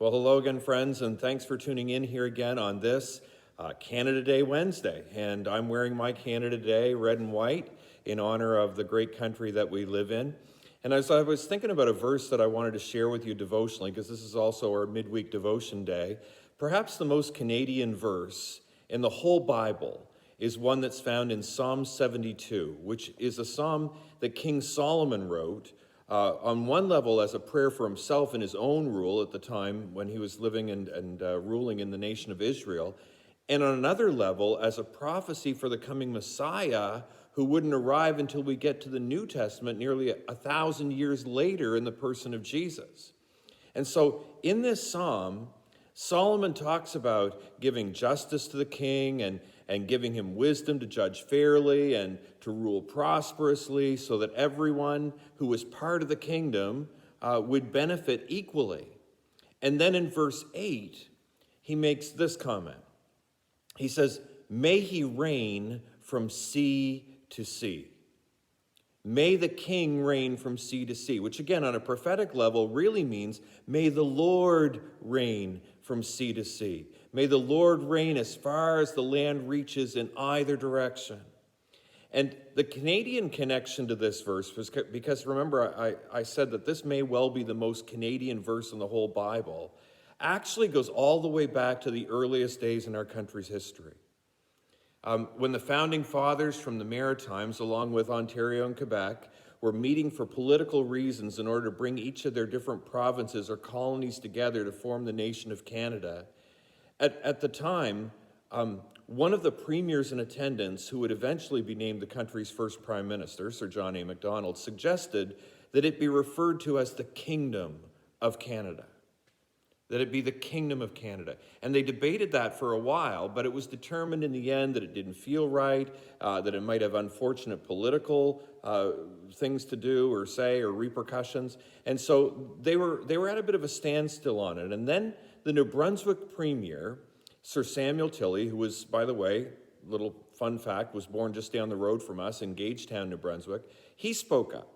Well, hello again, friends, and thanks for tuning in here again on this Canada Day Wednesday. And I'm wearing my Canada Day red and white in honor of the great country that we live in. And as I was thinking about a verse that I wanted to share with you devotionally, because this is also our midweek devotion day, perhaps the most Canadian verse in the whole Bible is one that's found in Psalm 72, which is a psalm that King Solomon wrote on one level as a prayer for himself and his own rule at the time when he was living and ruling in the nation of Israel, and on another level as a prophecy for the coming Messiah who wouldn't arrive until we get to the New Testament nearly 1,000 years later in the person of Jesus. And so in this psalm, Solomon talks about giving justice to the king and giving him wisdom to judge fairly and to rule prosperously so that everyone who was part of the kingdom would benefit equally. And then in verse 8, he makes this comment. He says, "May he reign from sea to sea." May the king reign from sea to sea, which again, on a prophetic level, really means may the Lord reign from sea to sea. May the Lord reign as far as the land reaches in either direction. And the Canadian connection to this verse was because remember, I said that this may well be the most Canadian verse in the whole Bible, actually goes all the way back to the earliest days in our country's history. When the founding fathers from the Maritimes, along with Ontario and Quebec, were meeting for political reasons in order to bring each of their different provinces or colonies together to form the nation of Canada, at the time, one of the premiers in attendance, who would eventually be named the country's first prime minister, Sir John A. Macdonald, suggested that it be referred to as the Kingdom of Canada. That it be the Kingdom of Canada. And they debated that for a while, but it was determined in the end that it didn't feel right, that it might have unfortunate political things to do or say or repercussions. And so they were at a bit of a standstill on it. And then the New Brunswick Premier, Sir Samuel Tilley, who was, by the way, little fun fact, was born just down the road from us in Gagetown, New Brunswick, he spoke up.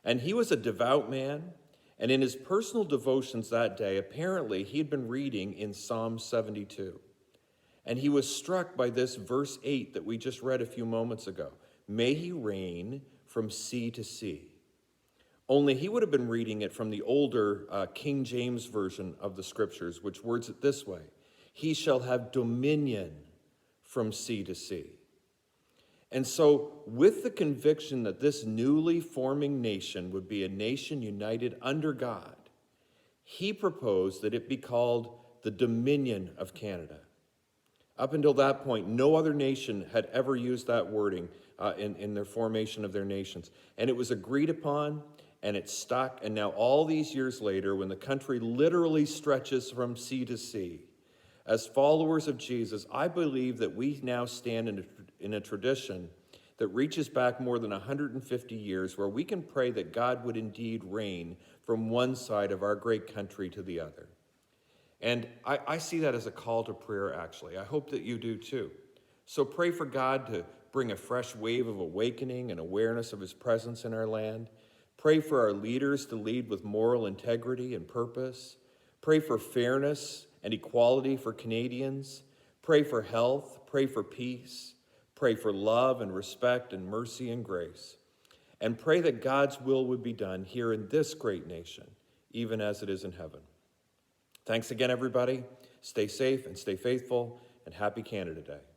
And he was a devout man. And in his personal devotions that day, apparently he had been reading in Psalm 72. And he was struck by this verse 8 that we just read a few moments ago. May he reign from sea to sea. Only he would have been reading it from the older King James version of the scriptures, which words it this way. He shall have dominion from sea to sea. And so, with the conviction that this newly forming nation would be a nation united under God, he proposed that it be called the Dominion of Canada. Up until that point, no other nation had ever used that wording in their formation of their nations. And it was agreed upon, and it stuck. And now, all these years later, when the country literally stretches from sea to sea, as followers of Jesus, I believe that we now stand in a tradition that reaches back more than 150 years where we can pray that God would indeed reign from one side of our great country to the other. And I see that as a call to prayer, actually. I hope that you do too. So pray for God to bring a fresh wave of awakening and awareness of his presence in our land. Pray for our leaders to lead with moral integrity and purpose. Pray for fairness and equality for Canadians. Pray for health. Pray for peace. Pray for love and respect and mercy and grace. And pray that God's will would be done here in this great nation, even as it is in heaven. Thanks again, everybody. Stay safe and stay faithful, and happy Canada Day.